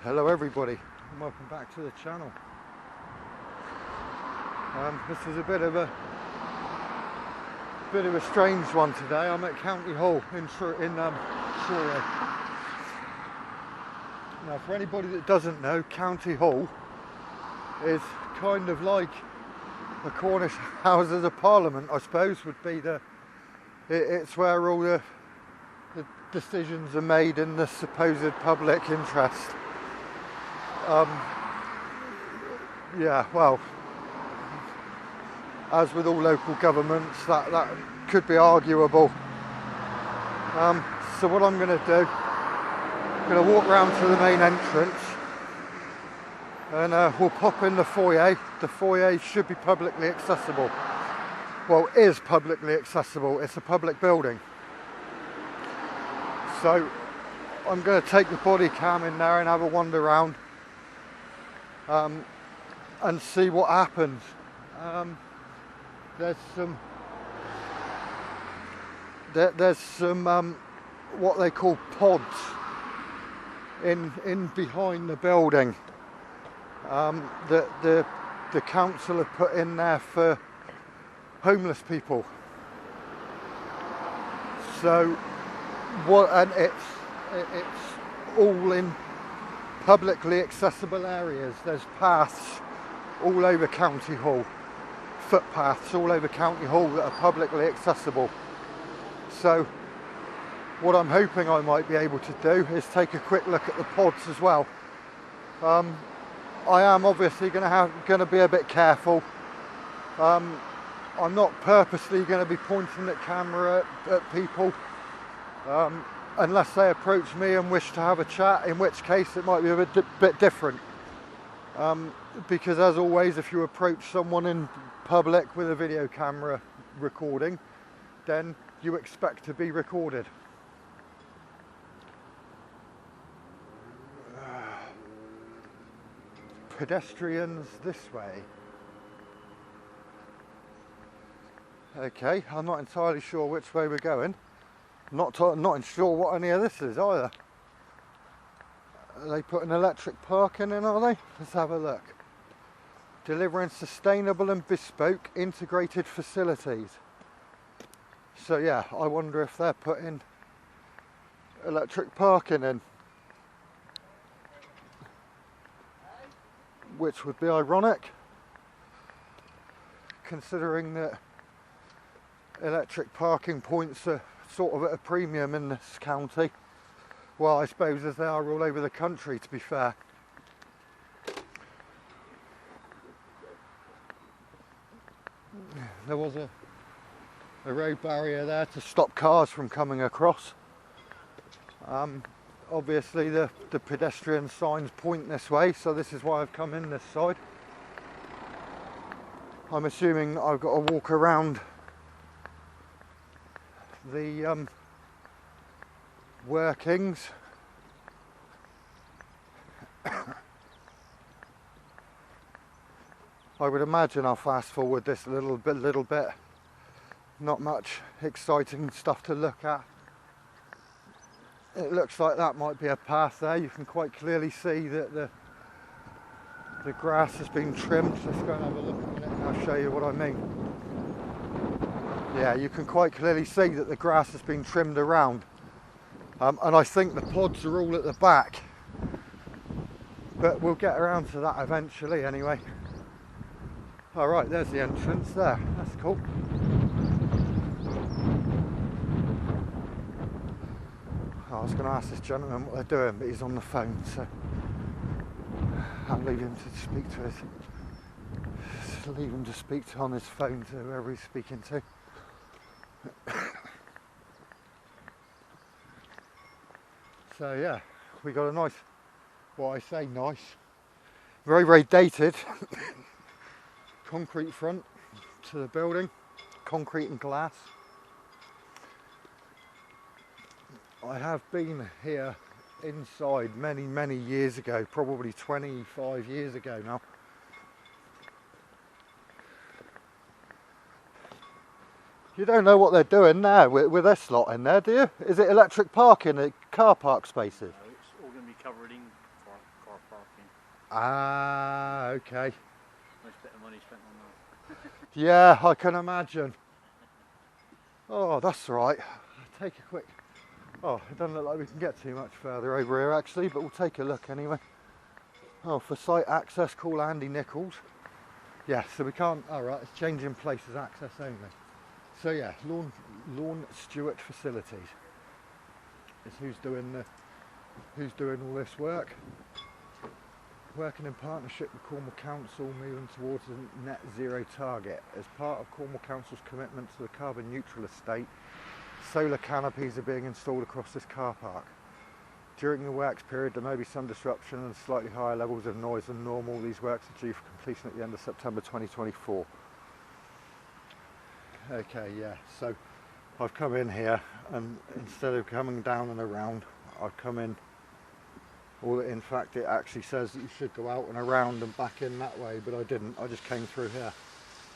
Hello everybody and welcome back to the channel. This is a bit of a strange one today. I'm at County Hall in Truro. Now, for anybody that doesn't know, County Hall is kind of like the Cornish Houses of Parliament, I suppose, would be it's where all the decisions are made in the supposed public interest. Yeah, well, as with all local governments, that could be arguable. So what I'm going to do, I'm going to walk round to the main entrance and we'll pop in the foyer. The foyer should be publicly accessible. Well, is publicly accessible. It's a public building. So I'm going to take the body cam in there and have a wander around and see what happens. There's some what they call pods in behind the building that the council have put in there for homeless people. So and it's all in publicly accessible areas. There's paths all over County Hall, footpaths all over County Hall that are publicly accessible. So what I'm hoping I might be able to do is take a quick look at the pods as well. I am obviously going to be a bit careful. I'm not purposely going to be pointing the camera at people unless they approach me and wish to have a chat, in which case it might be a bit different. Because as always, if you approach someone in public with a video camera recording, then you expect to be recorded. Pedestrians this way. Okay, I'm not entirely sure which way we're going. Not sure what any of this is either. Are they putting electric parking in, are they? Let's have a look. Delivering sustainable and bespoke integrated facilities. So yeah, I wonder if they're putting electric parking in. Which would be ironic, considering that electric parking points are sort of at a premium in this county. Well, I suppose as they are all over the country, to be fair. There was a road barrier there to stop cars from coming across. Obviously the pedestrian signs point this way, so this is why I've come in this side. I'm assuming I've got to walk around the workings. I would imagine I'll fast forward this a little bit. Not much exciting stuff to look at. It looks like that might be a path there. You can quite clearly see that the grass has been trimmed. Let's go and have a look at it and I'll show you what I mean. Yeah, you can quite clearly see that the grass has been trimmed around. And I think the pods are all at the back. But we'll get around to that eventually anyway. Alright, there's the entrance there. That's cool. I was going to ask this gentleman what they're doing, but he's on the phone, so I'll leave him to speak to on his phone to whoever he's speaking to. So yeah, we got a nice, well, I say nice, very, very dated concrete front to the building, concrete and glass. I have been here inside many years ago, probably 25 years ago now. You don't know what they're doing now with this lot in there, do you? Is it electric parking at car park spaces? No, it's all going to be covered in for car parking. Ah, okay. Nice bit of money spent on that. Yeah, I can imagine. Oh, that's right. I'll take a quick... Oh, it doesn't look like we can get too much further over here actually, but we'll take a look anyway. Oh, for site access, call Andy Nichols. Yeah, so we can't... All right, it's changing places access only. So yeah, lawn Stewart Facilities is who's doing all this work. Working in partnership with Cornwall Council, moving towards a net zero target. As part of Cornwall Council's commitment to the carbon neutral estate, solar canopies are being installed across this car park. During the works period, there may be some disruption and slightly higher levels of noise than normal. These works are due for completion at the end of September 2024. Okay, yeah, so I've come in here and instead of coming down and around, I've come in. In fact, it actually says that you should go out and around and back in that way, but I didn't. I just came through here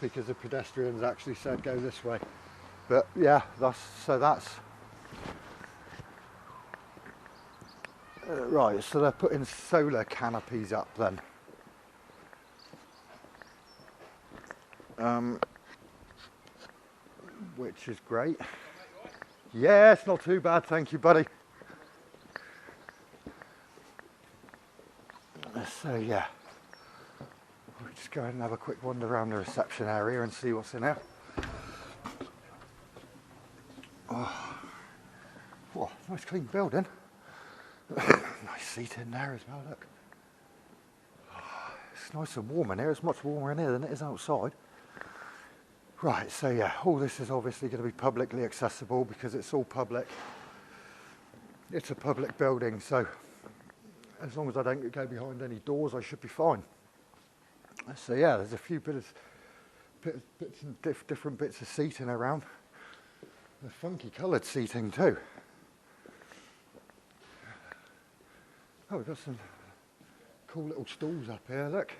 because the pedestrians actually said go this way. But yeah, that's right. So they're putting solar canopies up then. Which is great. Yeah, it's not too bad, thank you, buddy. So yeah, we'll just go ahead and have a quick wander around the reception area and see what's in there. Oh, whoa, nice clean building. Nice seat in there as well, look. Oh, it's nice and warm in here. It's much warmer in here than it is outside. Right, so yeah, all this is obviously going to be publicly accessible because it's all public. It's a public building, so as long as I don't go behind any doors, I should be fine. So yeah, there's a few bits and different bits of seating around. The funky coloured seating too. Oh, we've got some cool little stools up here, look.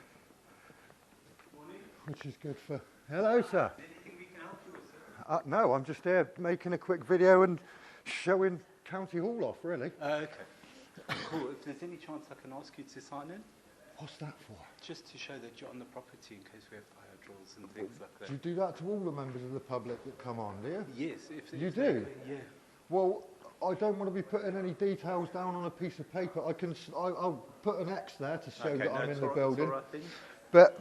Morning. Which is good for... Hello, sir. Anything we can help you with, sir? No, I'm just here making a quick video and showing County Hall off, really. Okay. Cool. If there's any chance I can ask you to sign in? What's that for? Just to show that you're on the property in case we have fire drills and things like that. Do you do that to all the members of the public that come on, do you? Yes. You do? Yeah. Well, I don't want to be putting any details down on a piece of paper. I'll put an X there to show that I'm in the building. That's all right, But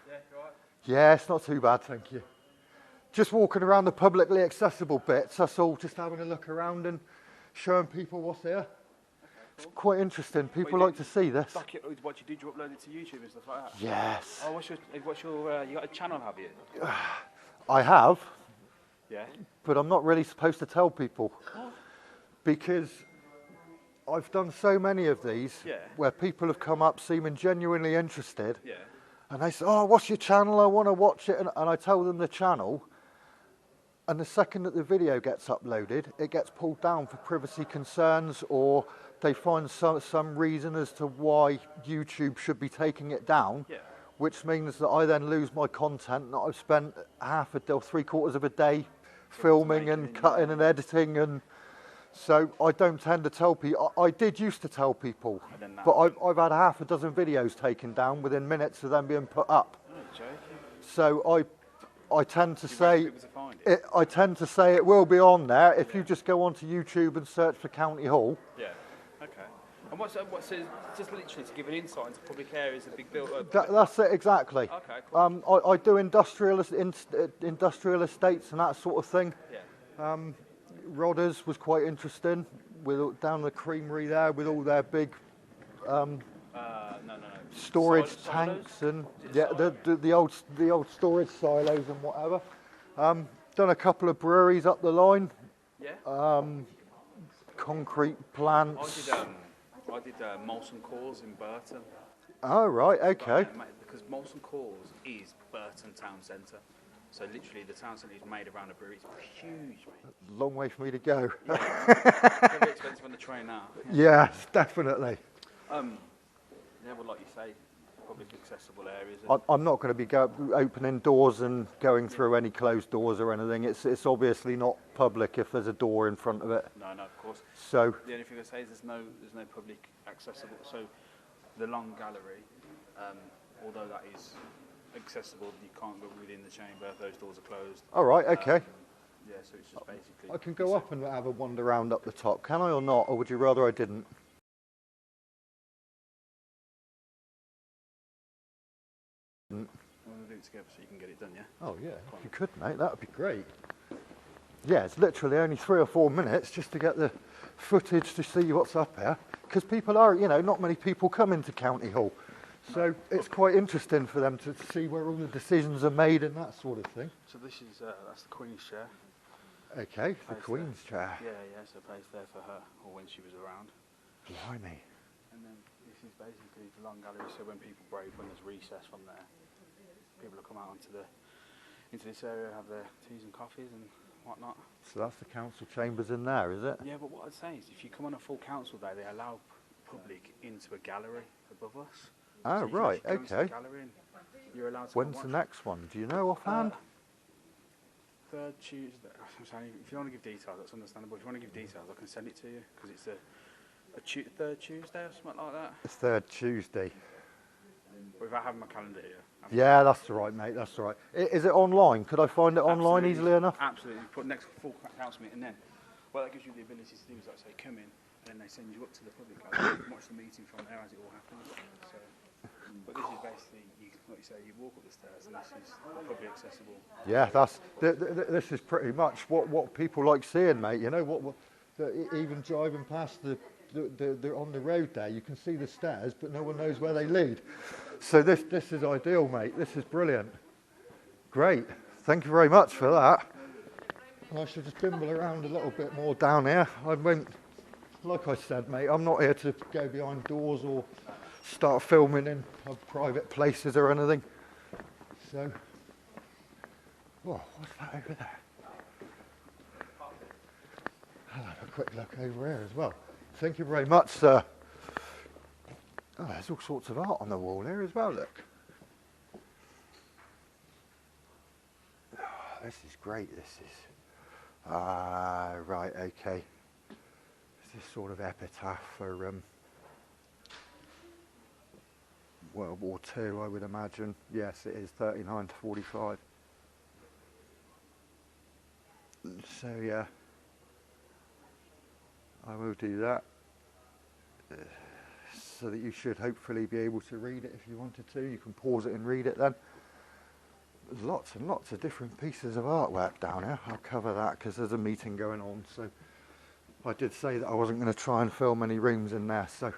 yeah, you're right. yeah, it's not too bad, thank you. Just walking around the publicly accessible bits, that's all, just having a look around and showing people what's here. It's quite interesting. People like to see this. What you do? You upload it to YouTube and stuff like that? Yes. Oh, what's your you got a channel, have you? I have, Yeah. but I'm not really supposed to tell people because I've done so many of these where people have come up seeming genuinely interested. Yeah. And they say, oh, what's your channel? I want to watch it. And I tell them the channel. And the second that the video gets uploaded, it gets pulled down for privacy concerns, or they find some reason as to why YouTube should be taking it down, which means that I then lose my content that I've spent half a day or 3/4 of a day filming and cutting and editing. And so I don't tend to tell people. I did used to tell people, but I've had half a dozen videos taken down within minutes of them being put up. Oh, joking. So I tend to say it will be on there if you just go onto YouTube and search for County Hall. Yeah. Okay. And what's just literally to give an insight into public areas, a big build. That's it exactly. Okay. Cool. I do industrial estates and that sort of thing. Yeah. Rodders was quite interesting with down the creamery there with all their big No. storage tanks and the old storage silos and whatever. Done a couple of breweries up the line. Yeah. Concrete plants. I did Molson Coors in Burton. Oh right, okay. Because Molson Coors is Burton Town Centre. So literally the town centre is made around a brewery. It's huge, mate. Long way for me to go. Yeah. It's a bit expensive on the train now. Yes, definitely. Yeah, well, like you say, public accessible areas. I'm not going to be opening doors and going through any closed doors or anything. It's obviously not public if there's a door in front of it. No, of course. So the only thing I say is there's no public accessible. So the long gallery, although that is accessible, you can't go within the chamber. Those doors are closed. all right, okay. Yeah, so it's just basically. I can go up and have a wander around up the top, can I or not? Or would you rather I didn't? We'll do it together so you can get it done, yeah? Oh yeah, if you could, mate, that would be great. Yeah, it's literally only 3 or 4 minutes just to get the footage to see what's up here. Because people are, you know, not many people come into County Hall. So it's quite interesting for them to see where all the decisions are made and that sort of thing. So this is, that's the Queen's chair. Okay, the Queen's chair. Yeah, so place there for her, or when she was around. Blimey. And then this is basically the long gallery, so when people break, when there's recess from there, people will come out into this area, have their teas and coffees and whatnot. So that's the council chambers in there, is it? Yeah, but what I'd say is if you come on a full council day, they allow public into a gallery above us. Oh, so right, go into the okay. gallery and you're allowed to When's the next one? Do you know offhand? Third Tuesday. I'm sorry, if you want to give details, that's understandable. If you want to give details, I can send it to you, because it's a third Tuesday or something like that. It's third Tuesday. But if I have my calendar here. Yeah, that's all right, mate, that's all right. Is it online? Could I find it online easily enough? Absolutely. Put next full council meeting, and then what that gives you the ability to do is, like, say, come in, and then they send you up to the public gallery and watch the meeting from there as it all happens. So, but this is basically, like you say, you walk up the stairs, and this is public accessible. Yeah, this is pretty much what people like seeing, mate. You know, even driving past on the road there, you can see the stairs, but no one knows where they lead. So this is ideal, mate. This is brilliant. Great. Thank you very much for that. And I should just bimble around a little bit more down here. I won't, like I said, mate, I'm not here to go behind doors or start filming in private places or anything. So, whoa, what's that over there? I'll have a quick look over here as well. Thank you very much, sir. Oh, there's all sorts of art on the wall here as well, look. Oh, this is great, this is. Right, okay. This is sort of epitaph for World War II, I would imagine. Yes, it is 39 to 45. So, yeah. I will do that. So that you should hopefully be able to read it if you wanted to. You can pause it and read it then. There's lots and lots of different pieces of artwork down here. I'll cover that because there's a meeting going on. So I did say that I wasn't going to try and film any rooms in there. So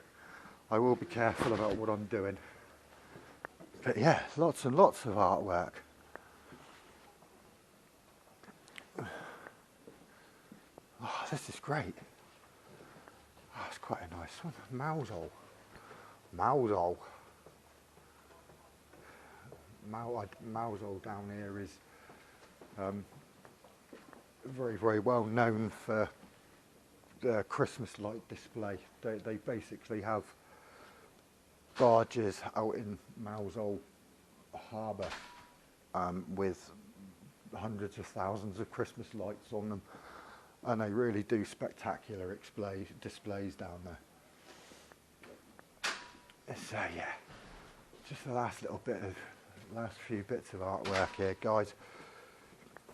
I will be careful about what I'm doing. But yeah, lots and lots of artwork. Oh, this is great. Oh, it's quite a nice one. Mausol. Mausol down here is very, very well known for the Christmas light display. They basically have barges out in Mausol harbour with hundreds of thousands of Christmas lights on them. And they really do spectacular displays down there. So yeah, just the last few bits of artwork here, guys.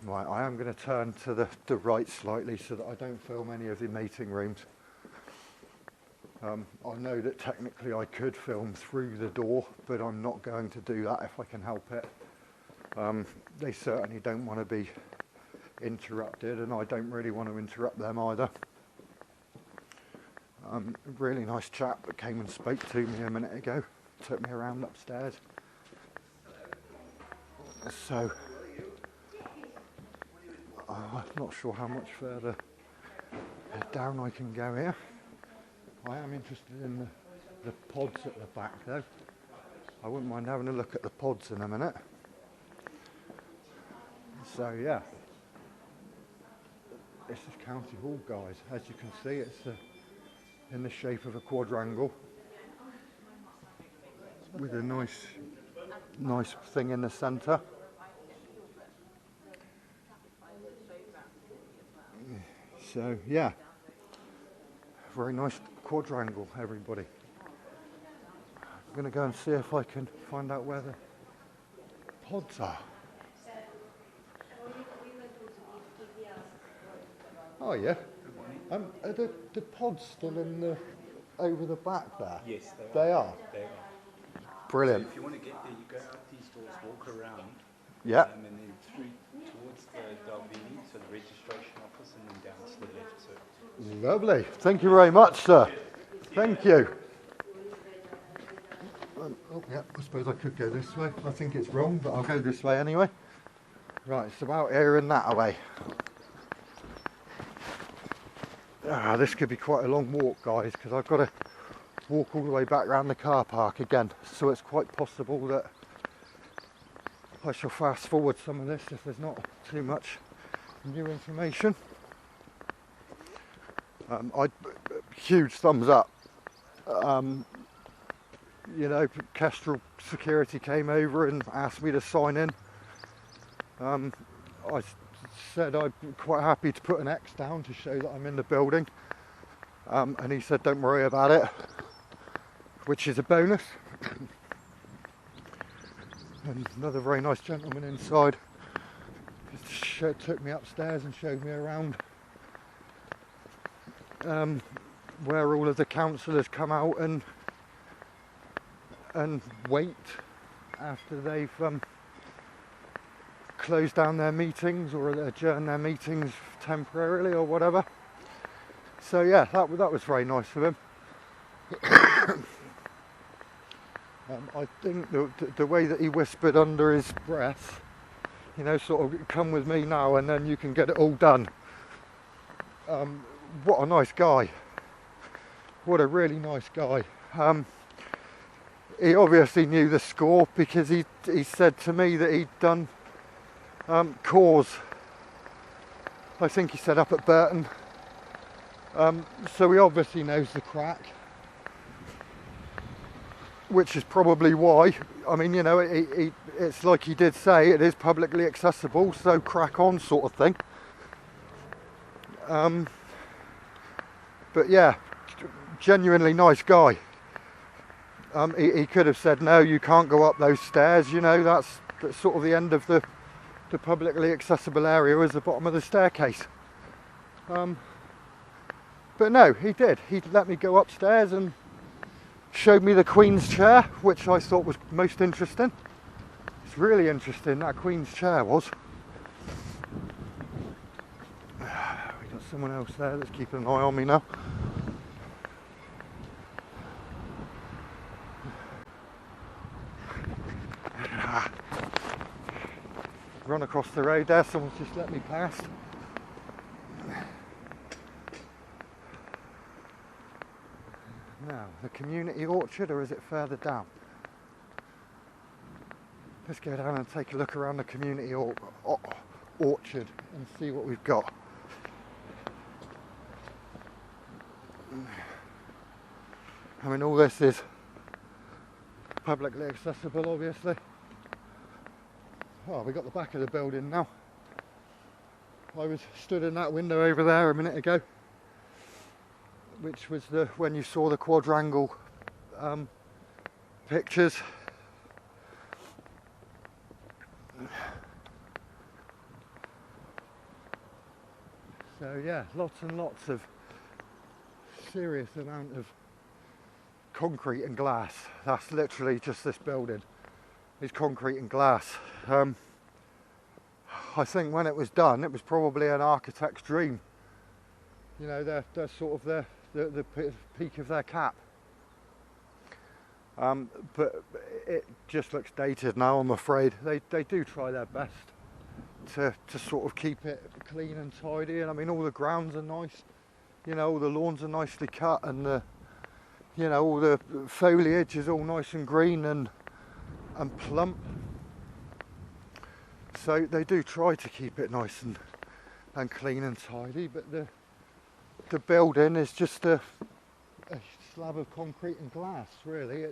Right, I am going to turn to the right slightly so that I don't film any of the meeting rooms. I know that technically I could film through the door, but I'm not going to do that if I can help it. They certainly don't want to be interrupted, and I don't really want to interrupt them either. A really nice chap that came and spoke to me a minute ago, took me around upstairs. So I'm not sure how much further down I can go here. I am interested in the pods at the back though. I wouldn't mind having a look at the pods in a minute. So yeah. This is County Hall, guys. As you can see, it's in the shape of a quadrangle. with a nice thing in the centre. So yeah, very nice quadrangle, everybody. I'm going to go and see if I can find out where the pods are. Oh yeah. Are the pods still in the over the back there? Yes, they are. They are. Brilliant. So if you want to get there, you go out these doors, walk around, Yeah. and then through towards the Dalvini, so the registration office, and then down to the left. So. Lovely. Thank you very much, sir. Thank you. Oh yeah, I suppose I could go this way. I think it's wrong, but I'll go this way anyway. Right, it's about here and that away. This could be quite a long walk, guys, because I've got to walk all the way back around the car park again, so it's quite possible that I shall fast forward some of this if there's not too much new information. Huge thumbs up. You know, Kestrel security came over and asked me to sign in. I said I'm quite happy to put an X down to show that I'm in the building, and he said don't worry about it, which is a bonus. And another very nice gentleman inside took me upstairs and showed me around where all of the councillors come out and wait after they've close down their meetings or adjourn their meetings temporarily or whatever. So yeah, that was very nice of him. I think the way that he whispered under his breath, you know, sort of come with me now and then you can get it all done. What a nice guy. What a really nice guy. He obviously knew the score because he said to me that he'd done cause, I think he said, up at Burton, so he obviously knows the crack, which is probably why. I mean, you know, it's like he did say, it is publicly accessible, so crack on sort of thing. But yeah, genuinely nice guy. He could have said no, you can't go up those stairs, you know, that's sort of the end of the publicly accessible area is the bottom of the staircase. But no, he did. He let me go upstairs and showed me the Queen's chair, which I thought was most interesting. It's really interesting, that Queen's chair was. We got someone else there that's keeping an eye on me now. Run across the road there, someone's just let me past. Now, the community orchard, or is it further down? Let's go down and take a look around the community orchard and see what we've got. I mean, all this is publicly accessible, obviously. Oh, we got the back of the building now. I was stood in that window over there a minute ago, which was when you saw the quadrangle pictures. So yeah, lots and lots of serious amount of concrete and glass. That's literally just this building. It's concrete and glass. I think when it was done, it was probably an architect's dream. You know, they're sort of the peak of their cap. But it just looks dated now, I'm afraid. They do try their best to sort of keep it clean and tidy. And I mean, all the grounds are nice. You know, all the lawns are nicely cut, and you know, all the foliage is all nice and green and plump. So they do try to keep it nice and clean and tidy, but the building is just a slab of concrete and glass, really.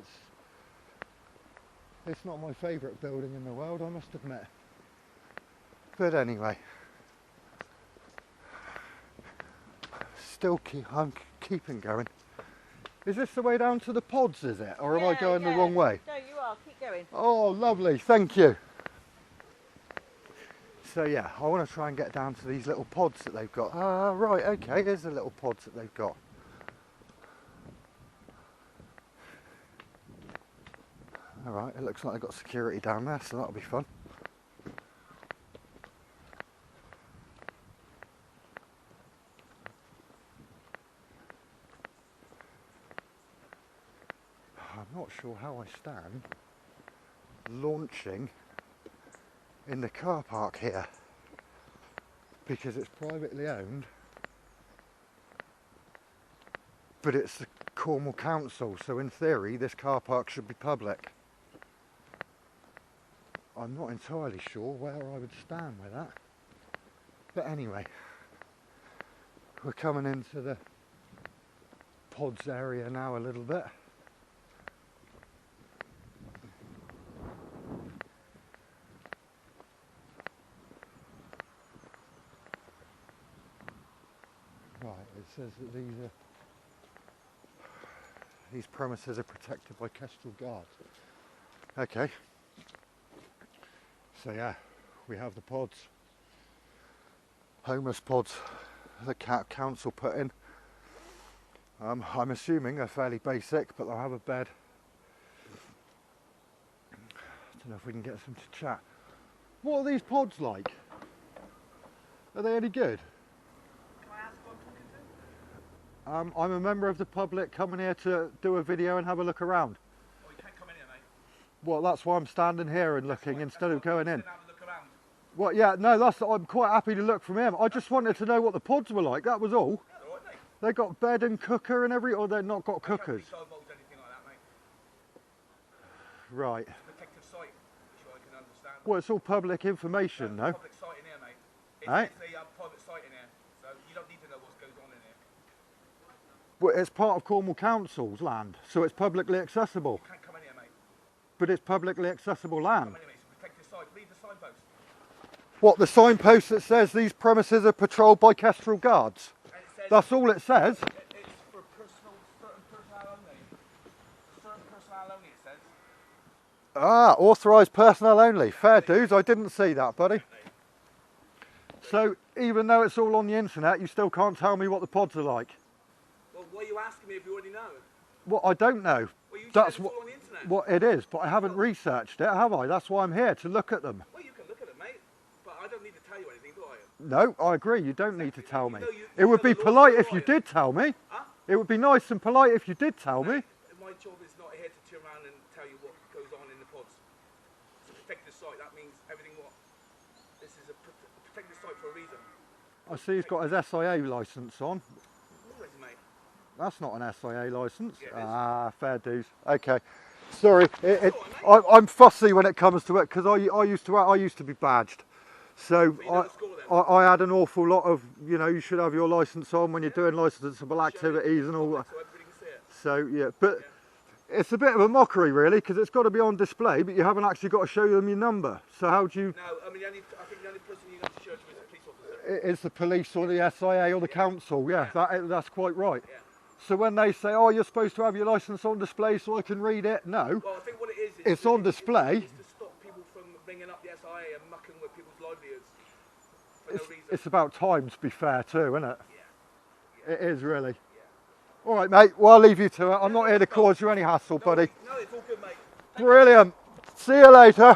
It's not my favourite building in the world, I must admit. But anyway, I'm keeping going. Is this the way down to the pods, is it? Or am I going the wrong way? No, you are. Keep going. Oh, lovely, thank you. So yeah, I want to try and get down to these little pods that they've got. Ah, right, okay, here's the little pods that they've got. Alright, it looks like they've got security down there, so that'll be fun. I'm not sure how I stand launching in the car park here because it's privately owned, but it's the Cornwall Council, so in theory this car park should be public. I'm not entirely sure where I would stand with that, but anyway, we're coming into the pods area now a little bit. Right, it says that these premises are protected by kestrel guards. Okay. So yeah, we have the pods. Homeless pods the council put in. I'm assuming they're fairly basic, but they'll have a bed. I don't know if we can get some to chat. What are these pods like? Are they any good? I'm a member of the public coming here to do a video and have a look around. Oh, you can't come in here, mate. Well, that's why I'm standing here and looking instead of going in. Have a look around. Well, yeah, no, I'm quite happy to look from here. I just wanted to know what the pods were like, that was all. Yeah, they're all right, mate. They got bed and cooker and or they've not got cookers. Anything like that, mate. Right. It's a protective site, which I can understand. Well, it's all public information, no? Public site in here, mate. It's Right. a private site in here, so you don't need to know what goes on in here. Well, it's part of Cornwall Council's land, so it's publicly accessible. You can't come in here, mate. But it's publicly accessible land. Come in here, mate. It's a protective site. Read the signpost. What, the signpost that says these premises are patrolled by kestrel guards? And it says That's all it says. it's for certain personnel only. Certain personnel only, it says. Ah, authorised personnel only. Fair dues, I didn't see that, buddy. So, even though it's all on the internet, you still can't tell me what the pods are like? Well, why are you asking me if you already know? Well, I don't know. Well, you That's said it's all on the internet. what it is, but I haven't researched it, have I? That's why I'm here, to look at them. Well, you can look at it, mate, but I don't need to tell you anything, do I? No, I agree, you don't need to tell me. You know, It would be know the polite law, if you don't did tell me. Huh? It would be nice and polite if you did tell me. My job is not here to turn around and tell you what goes on in the pods. It's a protected site. That means everything what. This is a protected site for a reason. I see he's got his SIA licence on. Always, mate. That's not an SIA licence. Yeah, it is. Ah, fair dues. Okay, sorry. I'm fussy when it comes to it because I used to be badged. So you know the score then? I had an awful lot of, you know, you should have your licence on when you're doing licensable activities and all that. So everybody can see it. So yeah, but it's a bit of a mockery really because it's got to be on display, but you haven't actually got to show them your number. So how do you? No, I mean, I think the only person you have to show to is a police officer. It's the police or the SIA or the council. Yeah, that's quite right. Yeah. So when they say, oh, you're supposed to have your licence on display so I can read it, no. Well, I think what it is It's on display. It's to stop people from ringing up the SIA and mucking with people's livelihoods for no reason. It's about time, to be fair, too, isn't it? Yeah. It is really. Yeah. All right, mate. Well, I'll leave you to it. I'm not here to cause you any hassle, buddy. No, it's all good, mate. Brilliant. See you later.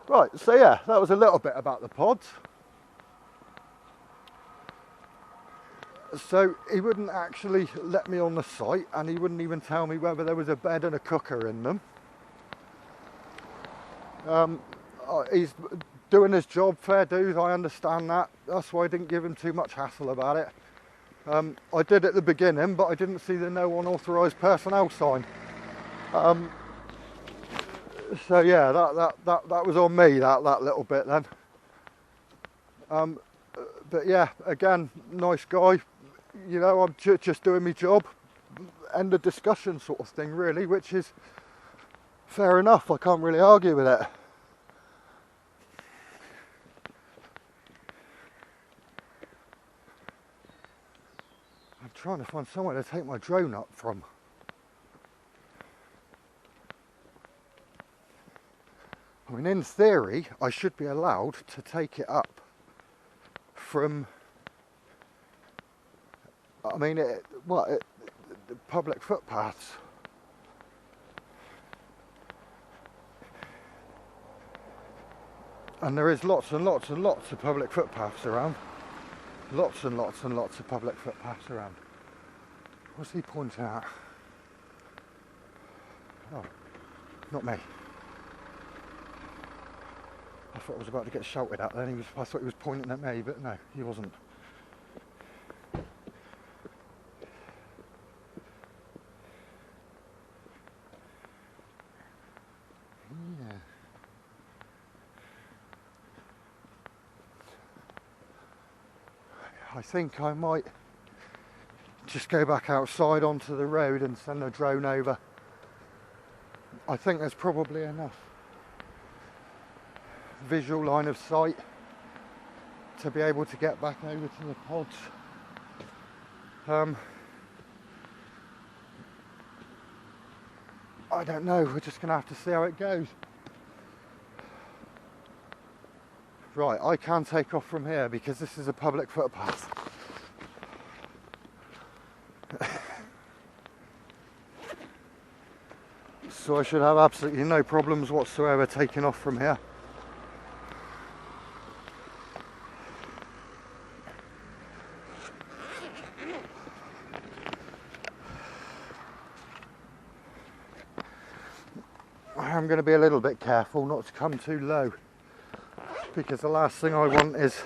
Right. So yeah, that was a little bit about the pods. So he wouldn't actually let me on the site, and he wouldn't even tell me whether there was a bed and a cooker in them. He's doing his job, fair dues, I understand that. That's why I didn't give him too much hassle about it. I did at the beginning, but I didn't see the no unauthorised personnel sign. So yeah, that was on me, that little bit then. But yeah, again, nice guy. You know, I'm just doing my job. End of discussion sort of thing, really, which is fair enough, I can't really argue with it. I'm trying to find somewhere to take my drone up from. I mean, in theory, I should be allowed to take it up from, I mean, the public footpaths. And there is lots and lots and lots of public footpaths around. Lots and lots and lots of public footpaths around. What's he pointing at? Oh, not me. I thought I was about to get shouted at then. I thought he was pointing at me, but no, he wasn't. Yeah. I think I might just go back outside onto the road and send the drone over. I think there's probably enough visual line of sight to be able to get back over to the pods. I don't know, we're just going to have to see how it goes. Right, I can take off from here because this is a public footpath. So I should have absolutely no problems whatsoever taking off from here. I am going to be a little bit careful not to come too low, because the last thing I want is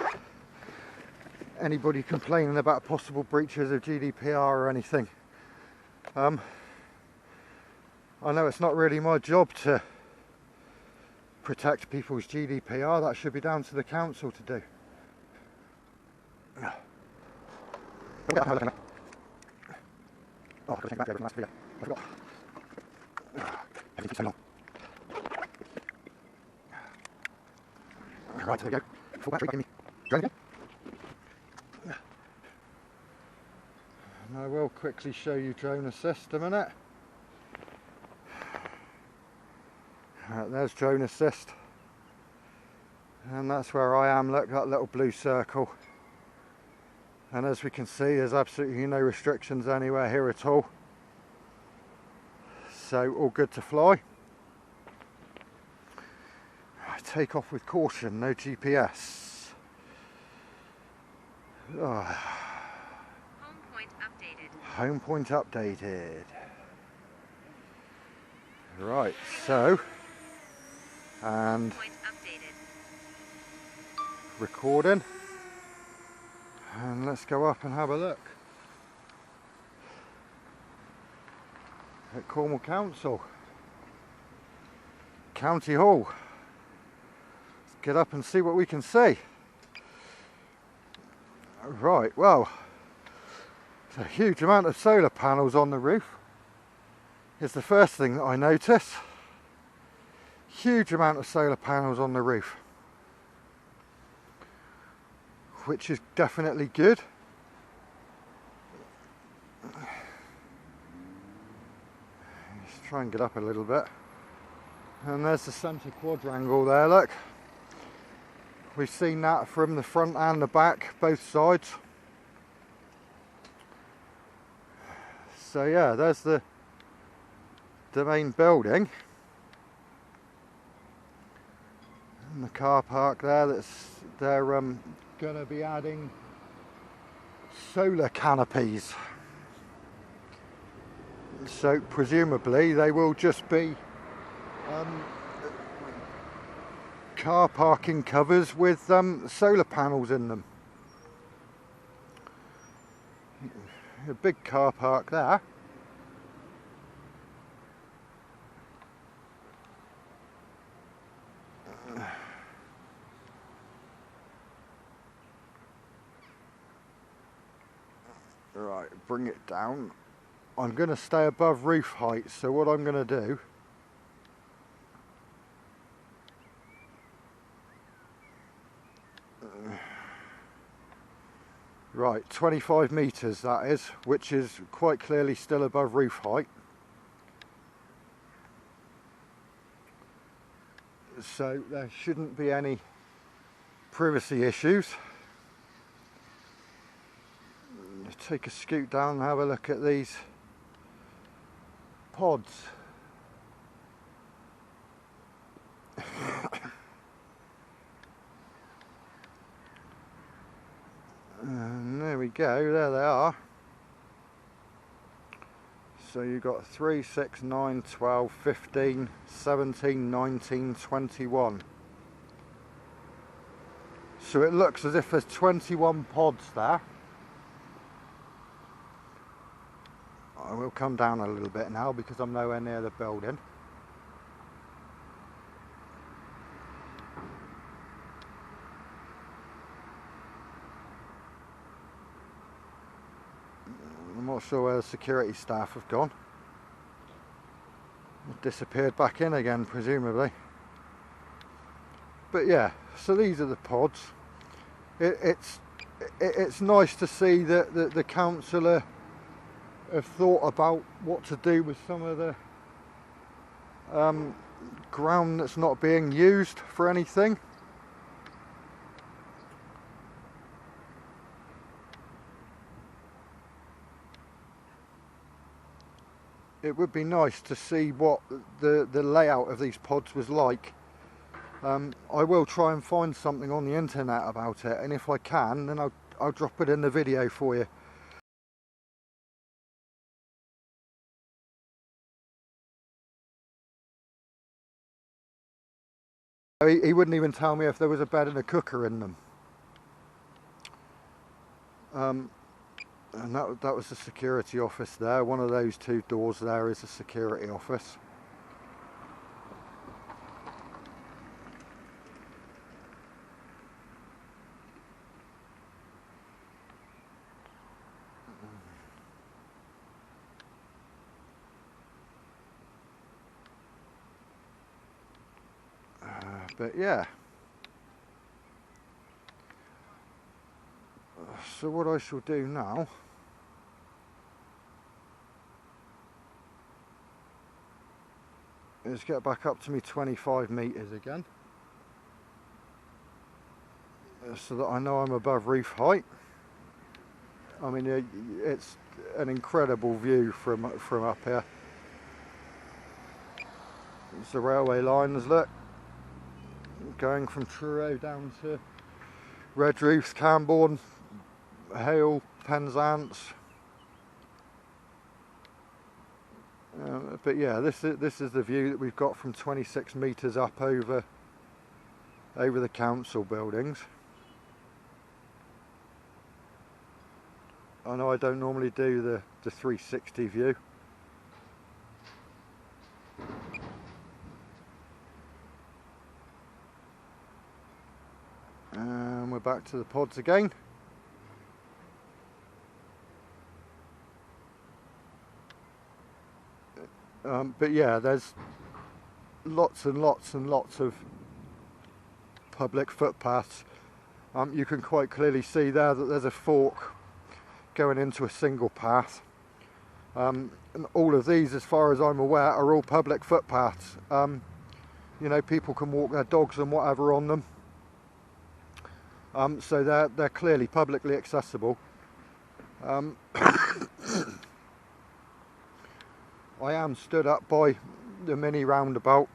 anybody complaining about possible breaches of GDPR or anything. I know it's not really my job to protect people's GDPR, that should be down to the council to do. Oh, I've got to take back the last video. I forgot. Everything's so long. Right, there we go. Full battery, give me drone again. And I will quickly show you drone assist a minute. Right, there's drone assist. And that's where I am, look, that little blue circle. And as we can see, there's absolutely no restrictions anywhere here at all. So all good to fly. Take off with caution, no GPS. Oh. Home point updated. Home point updated. Right, so, and Point updated. recording. And let's go up and have a look at Cornwall Council. County Hall. Let's get up and see what we can see. Right, well, there's a huge amount of solar panels on the roof. Is the first thing that I notice. Huge amount of solar panels on the roof, which is definitely good. Let's try and get up a little bit. And there's the centre quadrangle there, look. We've seen that from the front and the back, both sides. So yeah, there's the main building. And the car park there, they're going to be adding solar canopies. So presumably they will just be car parking covers with solar panels in them. A big car park there. Right, bring it down. I'm going to stay above roof height, so what I'm going to do Right, 25 metres that is, which is quite clearly still above roof height. So there shouldn't be any privacy issues. Take a scoot down and have a look at these pods. And there we go, there they are. So you've got 3, 6, 9, 12, 15, 17, 19, 21. So it looks as if there's 21 pods there. I will come down a little bit now because I'm nowhere near the building. I'm not sure where the security staff have gone. They've disappeared back in again, presumably. But yeah, so these are the pods. It's nice to see that the council have thought about what to do with some of the ground that's not being used for anything. It would be nice to see what the layout of these pods was like. I will try and find something on the internet about it, and if I can, then I'll drop it in the video for you. He wouldn't even tell me if there was a bed and a cooker in them. And that was the security office there. One of those two doors there is a security office. But yeah. So what I shall do now is get back up to me 25 metres again, so that I know I'm above roof height. I mean, it's an incredible view from up here. It's the railway lines, look, going from Truro down to Redruth, Camborne, Hale, Penzance. But yeah, this is the view that we've got from 26 metres up over the council buildings. I know I don't normally do the 360 view. And we're back to the pods again. But yeah, there's lots and lots and lots of public footpaths. You can quite clearly see there that there's a fork going into a single path. And all of these, as far as I'm aware, are all public footpaths. You know, people can walk their dogs and whatever on them. So they're clearly publicly accessible. I am stood up by the mini roundabout,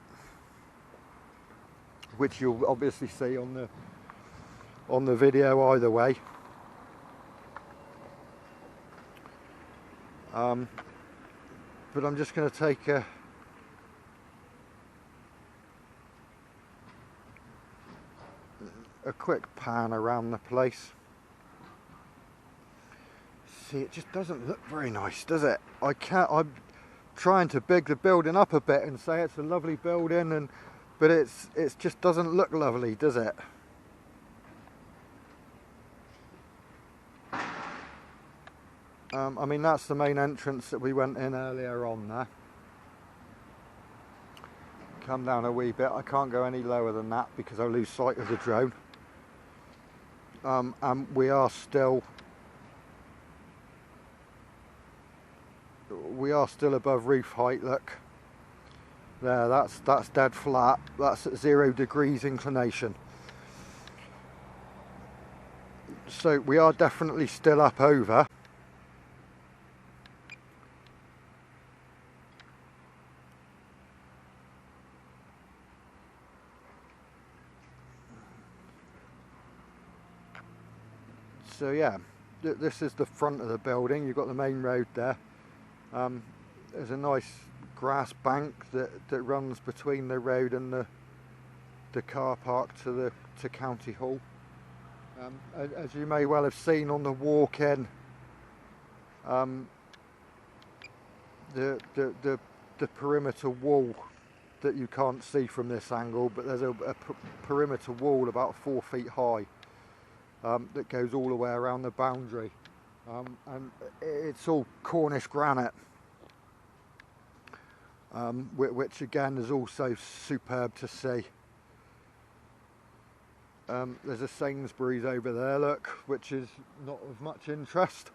which you'll obviously see on the video either way. But I'm just going to take a quick pan around the place. See, it just doesn't look very nice, does it? I'm trying to big the building up a bit and say it's a lovely building, but it just doesn't look lovely, does it? I mean, that's the main entrance that we went in earlier on there. Come down a wee bit. I can't go any lower than that because I'll lose sight of the drone. And we are still are still above roof height, look. There, that's dead flat. That's at 0 degrees inclination. So we are definitely still up over. So yeah, this is the front of the building. You've got the main road there. There's a nice grass bank that runs between the road and the car park to County Hall. As you may well have seen on the walk in, the perimeter wall that you can't see from this angle, but there's a perimeter wall about 4 feet high that goes all the way around the boundary, and it's all Cornish granite, which again is also superb to see. There's a Sainsbury's over there, look, which is not of much interest,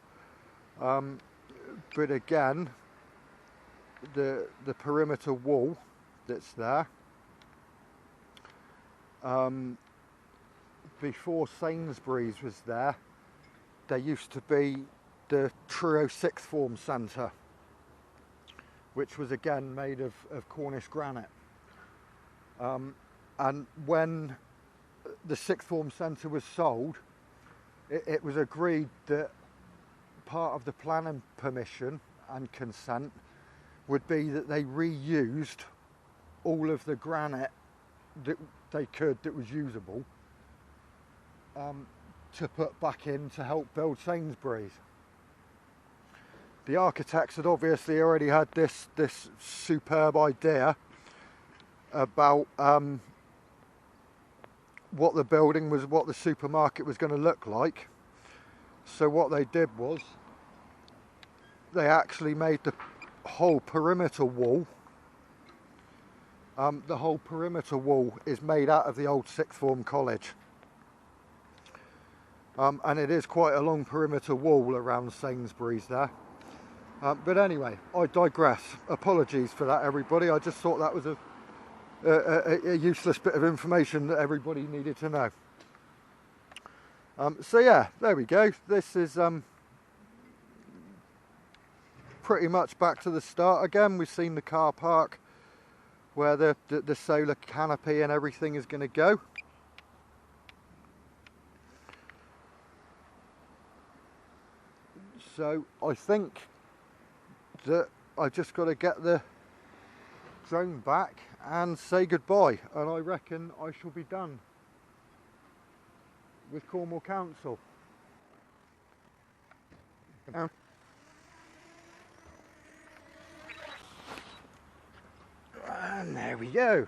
but again the perimeter wall that's there, before Sainsbury's was there used to be the Truro sixth form centre, which was again made of Cornish granite, and when the sixth form centre was sold, it was agreed that part of the planning permission and consent would be that they reused all of the granite that they could that was usable, to put back in to help build Sainsbury's. The architects had obviously already had this superb idea about what the building was, what the supermarket was going to look like. So what they did was they actually made the whole perimeter wall. The whole perimeter wall is made out of the old sixth form college, and it is quite a long perimeter wall around Sainsbury's there. But anyway, I digress. Apologies for that, everybody. I just thought that was a useless bit of information that everybody needed to know. So yeah, there we go. This is pretty much back to the start again. We've seen the car park where the solar canopy and everything is going to go. So I think that I just got to get the drone back and say goodbye, and I reckon I shall be done with Cornwall Council. And there we go.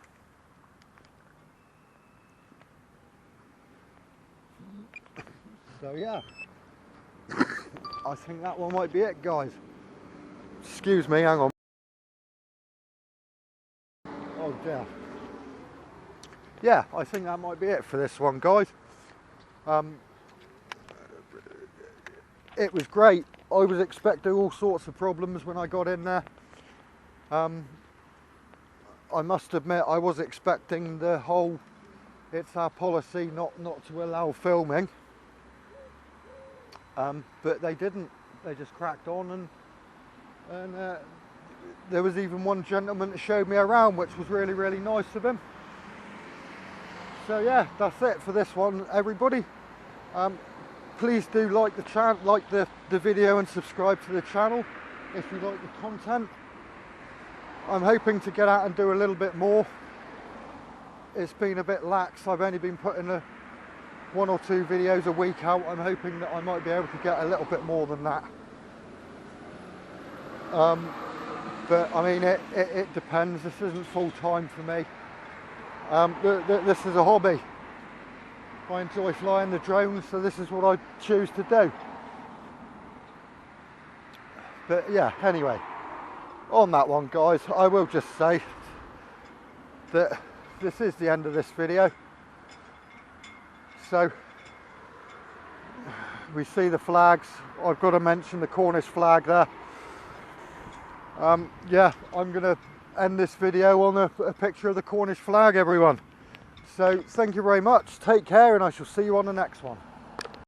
So yeah, I think that one might be it, guys. Excuse me, hang on. Oh dear. Yeah, I think that might be it for this one, guys. It was great. I was expecting all sorts of problems when I got in there. I must admit, I was expecting the whole, it's our policy not to allow filming, but they didn't. They just cracked on, and there was even one gentleman that showed me around, which was really, really nice of him. So yeah, that's it for this one, everybody. Please do like the video and subscribe to the channel if you like the content. I'm hoping to get out and do a little bit more. It's been a bit lax. I've only been putting 1 or 2 videos a week out. I'm hoping that I might be able to get a little bit more than that. But I mean, it depends. This isn't full time for me. This is a hobby. I enjoy flying the drones, so this is what I choose to do. But yeah, anyway, on that one, guys, I will just say that this is the end of this video. So we see the flags. I've got to mention the Cornish flag there. Yeah, I'm going to end this video on a picture of the Cornish flag, everyone. So thank you very much, take care, and I shall see you on the next one.